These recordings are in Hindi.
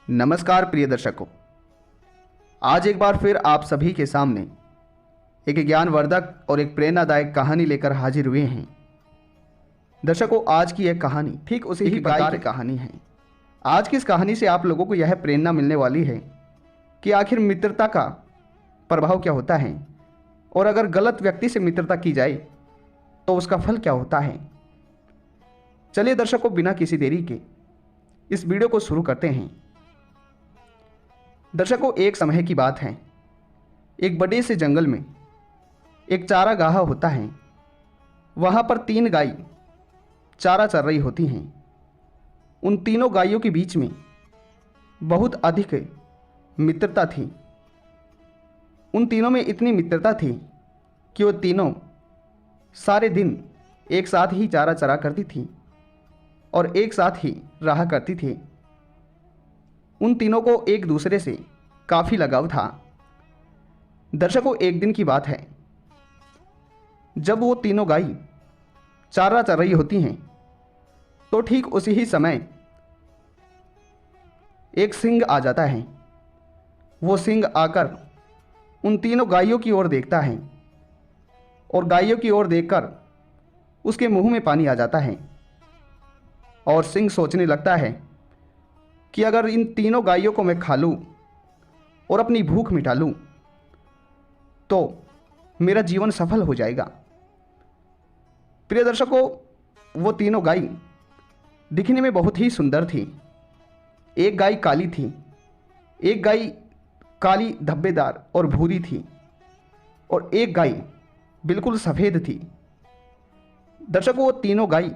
नमस्कार प्रिय दर्शकों, आज एक बार फिर आप सभी के सामने एक ज्ञानवर्धक और एक प्रेरणादायक कहानी लेकर हाजिर हुए हैं। दर्शकों, आज की यह कहानी ठीक उसी ही प्रकार की कहानी है। आज की इस कहानी से आप लोगों को यह प्रेरणा मिलने वाली है कि आखिर मित्रता का प्रभाव क्या होता है और अगर गलत व्यक्ति से मित्रता की जाए तो उसका फल क्या होता है। चलिए दर्शकों, बिना किसी देरी के इस वीडियो को शुरू करते हैं। दर्शकों, एक समय की बात है। एक बड़े से जंगल में एक चारागाह होता है। वहाँ पर 3 गाय चारा चर रही होती हैं। उन तीनों गायों के बीच में बहुत अधिक मित्रता थी। उन तीनों में इतनी मित्रता थी कि वो तीनों सारे दिन एक साथ ही चारा चरा करती थी और एक साथ ही रहा करती थी। उन तीनों को एक दूसरे से काफ़ी लगाव था। दर्शकों, एक दिन की बात है, जब वो तीनों गाय चारा चर रही होती हैं तो ठीक उसी ही समय एक सिंह आ जाता है। वो सिंह आकर उन तीनों गायों की ओर देखता है और गायों की ओर देखकर उसके मुंह में पानी आ जाता है और सिंह सोचने लगता है कि अगर इन तीनों गायों को मैं खा लूँ और अपनी भूख मिटा लूँ तो मेरा जीवन सफल हो जाएगा। प्रिय दर्शकों, वो तीनों गाय दिखने में बहुत ही सुंदर थी। एक गाय काली थी, एक गाय काली धब्बेदार और भूरी थी और एक गाय बिल्कुल सफ़ेद थी। दर्शकों, वो तीनों गाय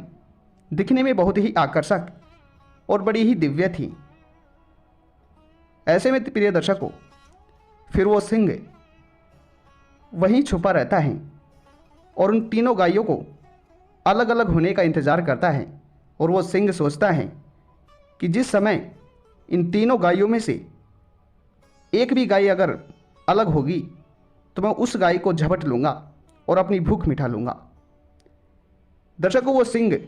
दिखने में बहुत ही आकर्षक और बड़ी ही दिव्य थी। ऐसे में प्रिय दर्शकों, फिर वो सिंह वहीं छुपा रहता है और उन तीनों गायों को अलग अलग होने का इंतज़ार करता है। और वो सिंह सोचता है कि जिस समय इन तीनों गायों में से एक भी गाय अगर अलग होगी तो मैं उस गाय को झपट लूँगा और अपनी भूख मिटा लूँगा। दर्शकों, वो सिंह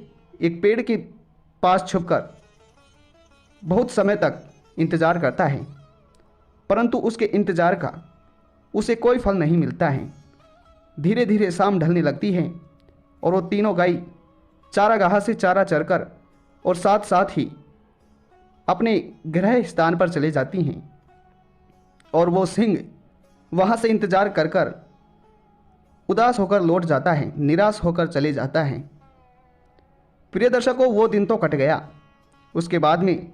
एक पेड़ के पास छुपकर बहुत समय तक इंतज़ार करता है, परंतु उसके इंतज़ार का उसे कोई फल नहीं मिलता है। धीरे धीरे शाम ढलने लगती है और वो तीनों गाय चारागाह से चारा चरकर और साथ साथ ही अपने गृह स्थान पर चले जाती हैं और वो सिंह वहाँ से इंतज़ार कर कर उदास होकर लौट जाता है, निराश होकर चले जाता है। प्रिय दर्शकों, वो दिन तो कट गया। उसके बाद में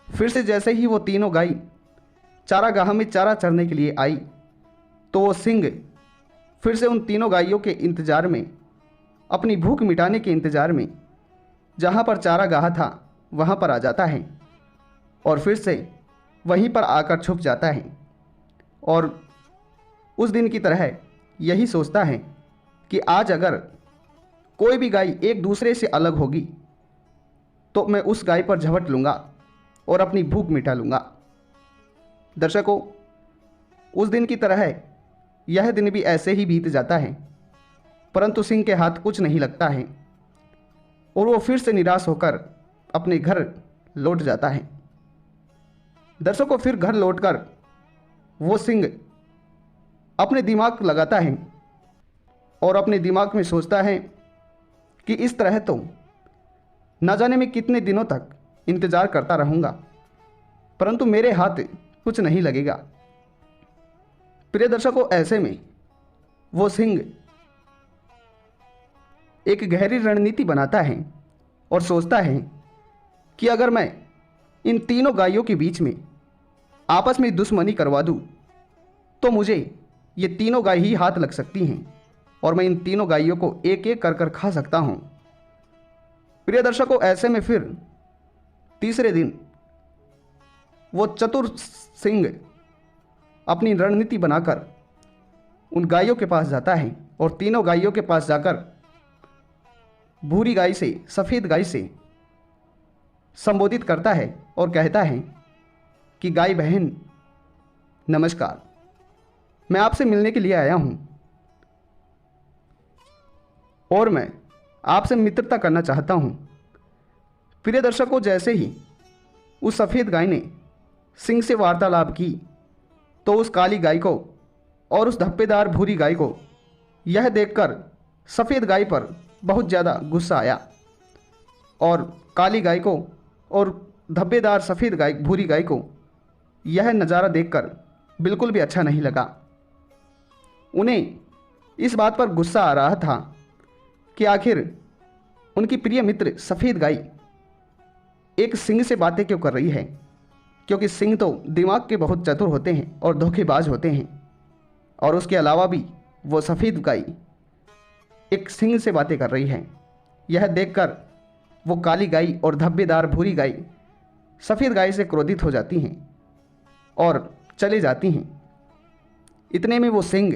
फिर से जैसे ही वो तीनों गाय चारागाह में चारा चरने के लिए आई तो वो सिंह फिर से उन तीनों गायों के इंतज़ार में, अपनी भूख मिटाने के इंतज़ार में, जहाँ पर चारागाह था वहाँ पर आ जाता है और फिर से वहीं पर आकर छुप जाता है और उस दिन की तरह यही सोचता है कि आज अगर कोई भी गाय एक दूसरे से अलग होगी तो मैं उस गाय पर झपट लूँगा और अपनी भूख मिटा लूँगा। दर्शकों, उस दिन की तरह यह दिन भी ऐसे ही बीत जाता है, परंतु सिंह के हाथ कुछ नहीं लगता है और वो फिर से निराश होकर अपने घर लौट जाता है। दर्शकों, फिर घर लौटकर वो सिंह अपने दिमाग लगाता है और अपने दिमाग में सोचता है कि इस तरह तो न जाने मैं कितने दिनों तक इंतज़ार करता रहूँगा, परंतु मेरे हाथ कुछ नहीं लगेगा। प्रिय दर्शकों, ऐसे में वो सिंह एक गहरी रणनीति बनाता है और सोचता है कि अगर मैं इन तीनों गायों के बीच में आपस में दुश्मनी करवा दूँ तो मुझे ये तीनों गाय ही हाथ लग सकती हैं और मैं इन तीनों गायों को एक एक कर कर खा सकता हूँ। प्रिय दर्शकों, ऐसे में फिर तीसरे दिन वो चतुर सिंह अपनी रणनीति बनाकर उन गायों के पास जाता है और तीनों गायों के पास जाकर भूरी गाय से, सफ़ेद गाय से संबोधित करता है और कहता है कि गाय बहन नमस्कार, मैं आपसे मिलने के लिए आया हूँ और मैं आपसे मित्रता करना चाहता हूँ। प्रिय दर्शकों, जैसे ही उस सफ़ेद गाय ने सिंह से वार्तालाप की तो उस काली गाय को और उस धब्बेदार भूरी गाय को यह देखकर सफ़ेद गाय पर बहुत ज़्यादा गुस्सा आया और काली गाय को और धब्बेदार सफ़ेद गाय भूरी गाय को यह नज़ारा देखकर बिल्कुल भी अच्छा नहीं लगा। उन्हें इस बात पर गुस्सा आ रहा था कि आखिर उनकी प्रिय मित्र सफ़ेद गाय एक सिंह से बातें क्यों कर रही है, क्योंकि सिंह तो दिमाग के बहुत चतुर होते हैं और धोखेबाज होते हैं। और उसके अलावा भी वो सफ़ेद गाय एक सिंह से बातें कर रही है। यह देखकर वो काली गाय और धब्बेदार भूरी गाय सफ़ेद गाय से क्रोधित हो जाती हैं और चले जाती हैं। इतने में वो सिंह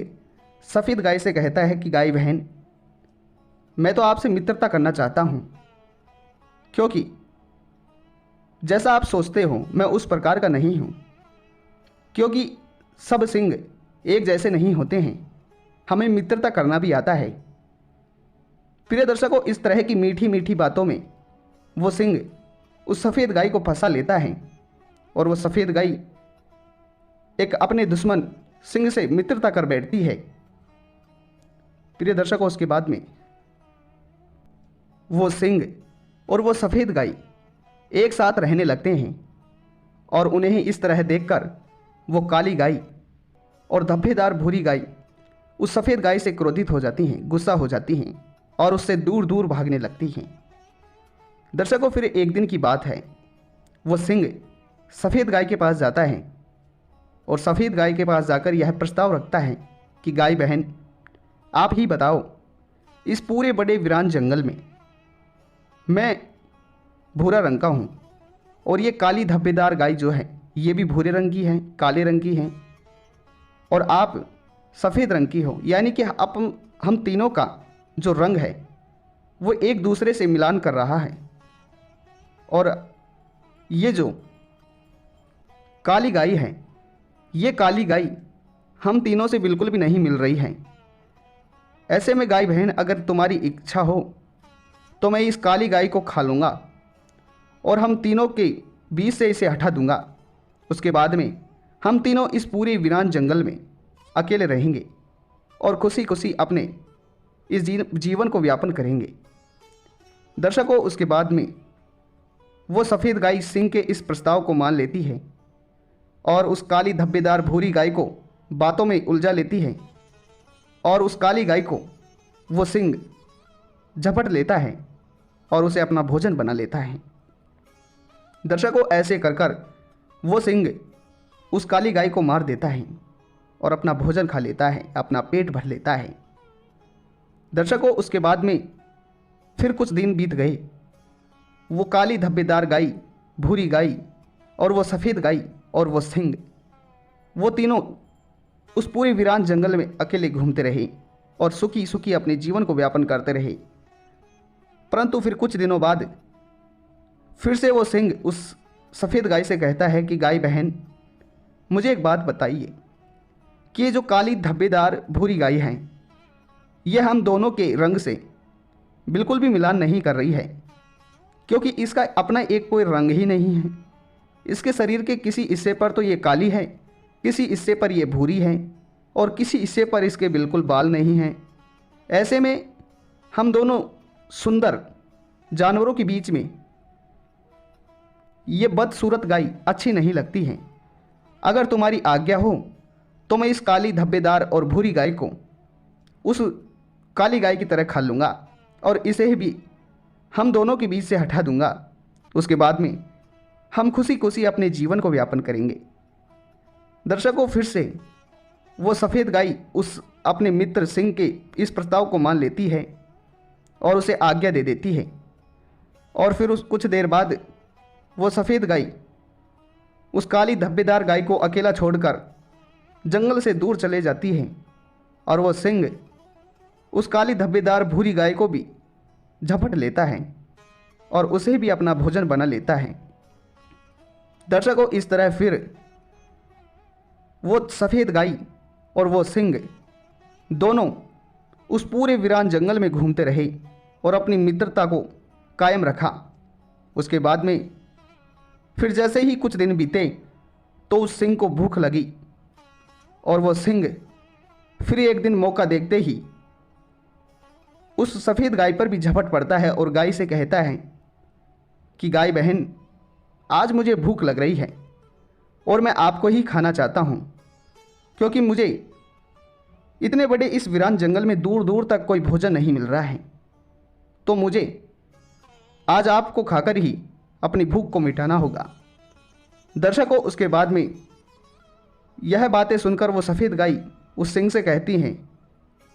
सफ़ेद गाय से कहता है कि गाय बहन, मैं तो आपसे मित्रता करना चाहता हूँ, क्योंकि जैसा आप सोचते हो मैं उस प्रकार का नहीं हूँ, क्योंकि सब सिंह एक जैसे नहीं होते हैं, हमें मित्रता करना भी आता है। प्रिय दर्शकों, इस तरह की मीठी मीठी बातों में वो सिंह उस सफ़ेद गाय को फंसा लेता है और वो सफ़ेद गाय एक अपने दुश्मन सिंह से मित्रता कर बैठती है। प्रिय दर्शकों, उसके बाद में वो सिंह और वो सफ़ेद गाय एक साथ रहने लगते हैं और उन्हें इस तरह देखकर वो काली गाय और धब्बेदार भूरी गाय उस सफ़ेद गाय से क्रोधित हो जाती हैं, गुस्सा हो जाती हैं और उससे दूर दूर भागने लगती हैं। दर्शकों, फिर एक दिन की बात है, वो सिंह सफ़ेद गाय के पास जाता है और सफ़ेद गाय के पास जाकर यह प्रस्ताव रखता है कि गाय बहन, आप ही बताओ, इस पूरे बड़े वीरान जंगल में मैं भूरा रंग का हूँ और ये काली धब्बेदार गाय जो है ये भी भूरे रंग की है, काले रंग की है, और आप सफ़ेद रंग की हो, यानी कि हम तीनों का जो रंग है वो एक दूसरे से मिलान कर रहा है। और ये जो काली गाय है, ये काली गाय हम तीनों से बिल्कुल भी नहीं मिल रही है। ऐसे में गाय बहन, अगर तुम्हारी इच्छा हो तो मैं इस काली गाय को खा लूँगा और हम तीनों के बीच से इसे हटा दूँगा। उसके बाद में हम तीनों इस पूरे वीरान जंगल में अकेले रहेंगे और खुशी खुशी अपने इस जीवन को व्यापन करेंगे। दर्शकों, उसके बाद में वो सफ़ेद गाय सिंह के इस प्रस्ताव को मान लेती है और उस काली धब्बेदार भूरी गाय को बातों में उलझा लेती है और उस काली गाय को वो सिंह झपट लेता है और उसे अपना भोजन बना लेता है। दर्शकों, ऐसे कर कर वो सिंह उस काली गाय को मार देता है और अपना भोजन खा लेता है, अपना पेट भर लेता है। दर्शकों, उसके बाद में फिर कुछ दिन बीत गए। वो काली धब्बेदार गाय, भूरी गाय और वो सफ़ेद गाय और वो सिंह, वो तीनों उस पूरे वीरान जंगल में अकेले घूमते रहे और सुखी सुखी अपने जीवन को व्यापन करते रहे। परंतु फिर कुछ दिनों बाद फिर से वो सिंह उस सफ़ेद गाय से कहता है कि गाय बहन, मुझे एक बात बताइए कि ये जो काली धब्बेदार भूरी गाय है, ये हम दोनों के रंग से बिल्कुल भी मिलान नहीं कर रही है, क्योंकि इसका अपना एक कोई रंग ही नहीं है। इसके शरीर के किसी हिस्से पर तो ये काली है, किसी हिस्से पर ये भूरी है और किसी हिस्से पर इसके बिल्कुल बाल नहीं हैं। ऐसे में हम दोनों सुंदर जानवरों के बीच में ये बदसूरत गाय अच्छी नहीं लगती है। अगर तुम्हारी आज्ञा हो तो मैं इस काली धब्बेदार और भूरी गाय को उस काली गाय की तरह खा लूँगा और इसे भी हम दोनों के बीच से हटा दूँगा। उसके बाद में हम खुशी खुशी अपने जीवन को व्यापन करेंगे। दर्शकों, फिर से वो सफ़ेद गाय उस अपने मित्र सिंह के इस प्रस्ताव को मान लेती है और उसे आज्ञा दे देती है। और फिर उस कुछ देर बाद वो सफ़ेद गाय उस काली धब्बेदार गाय को अकेला छोड़कर जंगल से दूर चले जाती है और वो सिंह उस काली धब्बेदार भूरी गाय को भी झपट लेता है और उसे भी अपना भोजन बना लेता है। दर्शकों, इस तरह फिर वो सफ़ेद गाय और वो सिंह दोनों उस पूरे वीरान जंगल में घूमते रहे और अपनी मित्रता को कायम रखा। उसके बाद में फिर जैसे ही कुछ दिन बीते तो उस सिंह को भूख लगी और वो सिंह फिर एक दिन मौका देखते ही उस सफ़ेद गाय पर भी झपट पड़ता है और गाय से कहता है कि गाय बहन, आज मुझे भूख लग रही है और मैं आपको ही खाना चाहता हूँ, क्योंकि मुझे इतने बड़े इस वीरान जंगल में दूर दूर तक कोई भोजन नहीं मिल रहा है, तो मुझे आज आपको खाकर ही अपनी भूख को मिटाना होगा। दर्शकों, उसके बाद में यह बातें सुनकर वो सफ़ेद गाय उस सिंह से कहती हैं,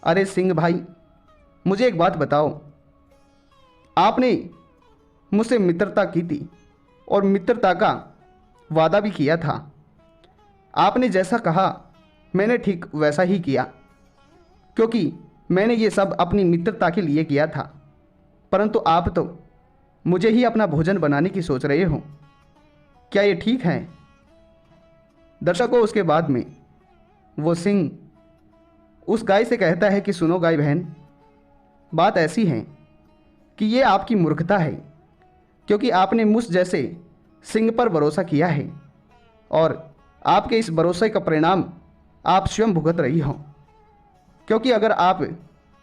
अरे सिंह भाई, मुझे एक बात बताओ, आपने मुझसे मित्रता की थी और मित्रता का वादा भी किया था। आपने जैसा कहा मैंने ठीक वैसा ही किया, क्योंकि मैंने ये सब अपनी मित्रता के लिए किया था, परंतु आप तो मुझे ही अपना भोजन बनाने की सोच रहे हो, क्या ये ठीक है? दर्शकों, उसके बाद में वो सिंह उस गाय से कहता है कि सुनो गाय बहन, बात ऐसी है कि ये आपकी मूर्खता है, क्योंकि आपने मुझ जैसे सिंह पर भरोसा किया है और आपके इस भरोसे का परिणाम आप स्वयं भुगत रही हो। क्योंकि अगर आप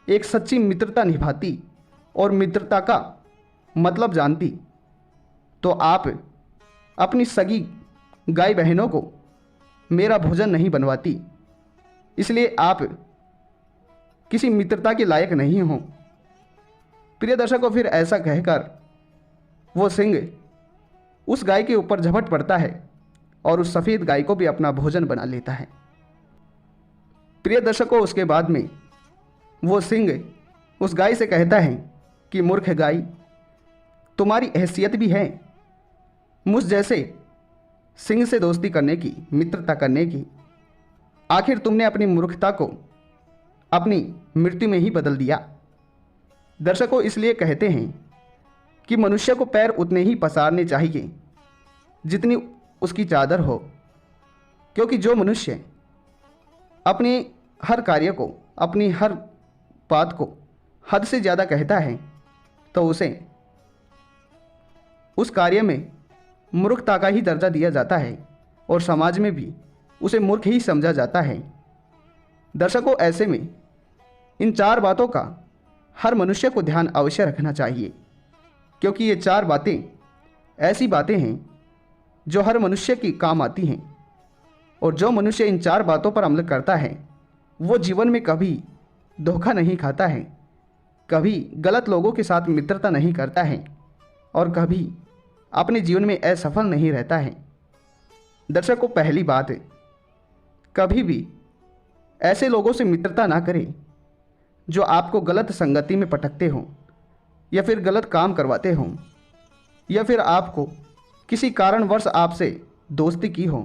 एक सच्ची मित्रता निभाती और मित्रता का मतलब जानती तो आप अपनी सगी गाय बहनों को मेरा भोजन नहीं बनवाती, इसलिए आप किसी मित्रता के लायक नहीं हो। प्रिय दर्शकों, फिर ऐसा कहकर वो सिंह उस गाय के ऊपर झपट पड़ता है और उस सफ़ेद गाय को भी अपना भोजन बना लेता है। प्रिय दर्शकों, उसके बाद में वो सिंह उस गाय से कहता है कि मूर्ख गाय, तुम्हारी हैसियत भी है मुझ जैसे सिंह से दोस्ती करने की, मित्रता करने की। आखिर तुमने अपनी मूर्खता को अपनी मृत्यु में ही बदल दिया। दर्शकों, इसलिए कहते हैं कि मनुष्य को पैर उतने ही पसारने चाहिए जितनी उसकी चादर हो, क्योंकि जो मनुष्य अपने हर कार्य को, अपनी हर बात को हद से ज़्यादा कहता है तो उसे उस कार्य में मूर्खता का ही दर्जा दिया जाता है और समाज में भी उसे मूर्ख ही समझा जाता है। दर्शकों, ऐसे में इन 4 बातों का हर मनुष्य को ध्यान अवश्य रखना चाहिए, क्योंकि ये 4 बातें ऐसी बातें हैं जो हर मनुष्य की काम आती हैं, और जो मनुष्य इन 4 बातों पर अमल करता है वो जीवन में कभी धोखा नहीं खाता है, कभी गलत लोगों के साथ मित्रता नहीं करता है और कभी अपने जीवन में असफल नहीं रहता है। दर्शकों, पहली बात, कभी भी ऐसे लोगों से मित्रता ना करें जो आपको गलत संगति में पटकते हों या फिर गलत काम करवाते हों या फिर आपको किसी कारणवश आपसे दोस्ती की हो,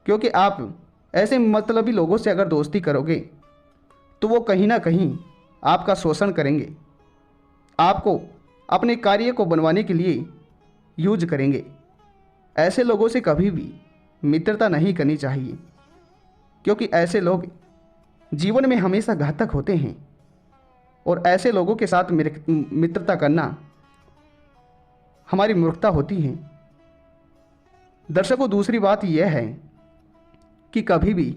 क्योंकि आप ऐसे मतलबी लोगों से अगर दोस्ती करोगे तो वो कहीं ना कहीं आपका शोषण करेंगे, आपको अपने कार्य को बनवाने के लिए यूज करेंगे। ऐसे लोगों से कभी भी मित्रता नहीं करनी चाहिए, क्योंकि ऐसे लोग जीवन में हमेशा घातक होते हैं और ऐसे लोगों के साथ मित्रता करना हमारी मूर्खता होती है। दर्शकों, दूसरी बात यह है कि कभी भी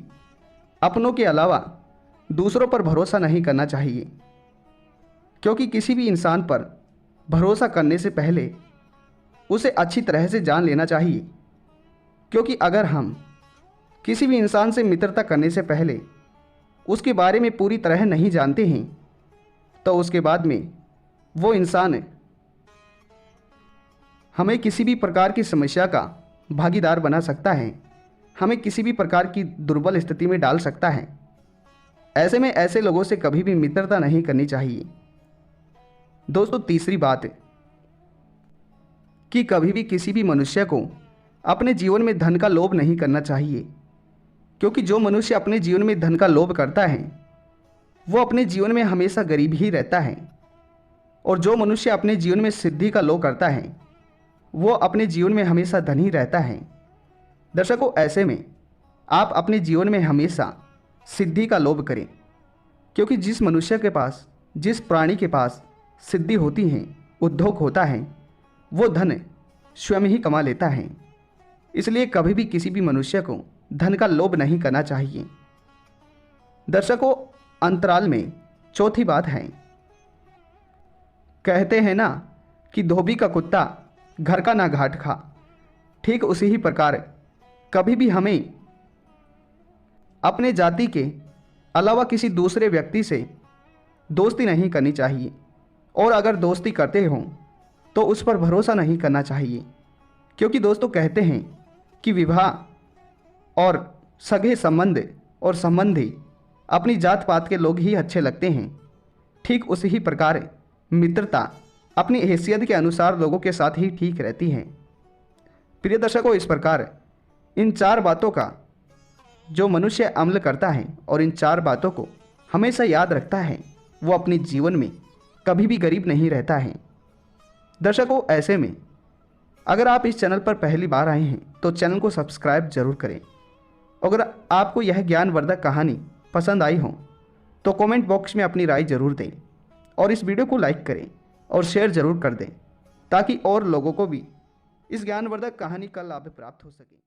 अपनों के अलावा दूसरों पर भरोसा नहीं करना चाहिए, क्योंकि किसी भी इंसान पर भरोसा करने से पहले उसे अच्छी तरह से जान लेना चाहिए। क्योंकि अगर हम किसी भी इंसान से मित्रता करने से पहले उसके बारे में पूरी तरह नहीं जानते हैं तो उसके बाद में वो इंसान हमें किसी भी प्रकार की समस्या का भागीदार बना सकता है, हमें किसी भी प्रकार की दुर्बल स्थिति में डाल सकता है। ऐसे में ऐसे लोगों से कभी भी मित्रता नहीं करनी चाहिए। दोस्तों, तीसरी बात कि कभी भी किसी भी मनुष्य को अपने जीवन में धन का लोभ नहीं करना चाहिए, क्योंकि जो मनुष्य अपने जीवन में धन का लोभ करता है वो अपने जीवन में हमेशा गरीब ही रहता है, और जो मनुष्य अपने जीवन में सिद्धि का लोभ करता है वो अपने जीवन में हमेशा धनी रहता है। दर्शकों, ऐसे में आप अपने जीवन में हमेशा सिद्धि का लोभ करें, क्योंकि जिस मनुष्य के पास, जिस प्राणी के पास सिद्धि होती है, उद्योग होता है, वो धन स्वयं ही कमा लेता है। इसलिए कभी भी किसी भी मनुष्य को धन का लोभ नहीं करना चाहिए। दर्शकों, अंतराल में चौथी बात है, कहते हैं ना कि धोबी का कुत्ता घर का ना घाट खा। ठीक उसी ही प्रकार कभी भी हमें अपने जाति के अलावा किसी दूसरे व्यक्ति से दोस्ती नहीं करनी चाहिए, और अगर दोस्ती करते हों तो उस पर भरोसा नहीं करना चाहिए, क्योंकि दोस्तों कहते हैं कि विवाह और सगे संबंध और संबंधी अपनी जात पात के लोग ही अच्छे लगते हैं। ठीक उसी ही प्रकार मित्रता अपनी हैसियत के अनुसार लोगों के साथ ही ठीक रहती है। प्रिय दर्शकों, इस प्रकार इन 4 बातों का जो मनुष्य अमल करता है और इन 4 बातों को हमेशा याद रखता है, वो अपने जीवन में कभी भी गरीब नहीं रहता है। दर्शकों, ऐसे में अगर आप इस चैनल पर पहली बार आए हैं तो चैनल को सब्सक्राइब जरूर करें। अगर आपको यह ज्ञानवर्धक कहानी पसंद आई हो तो कमेंट बॉक्स में अपनी राय जरूर दें, और इस वीडियो को लाइक करें और शेयर जरूर कर दें, ताकि और लोगों को भी इस ज्ञानवर्धक कहानी का लाभ प्राप्त हो सके।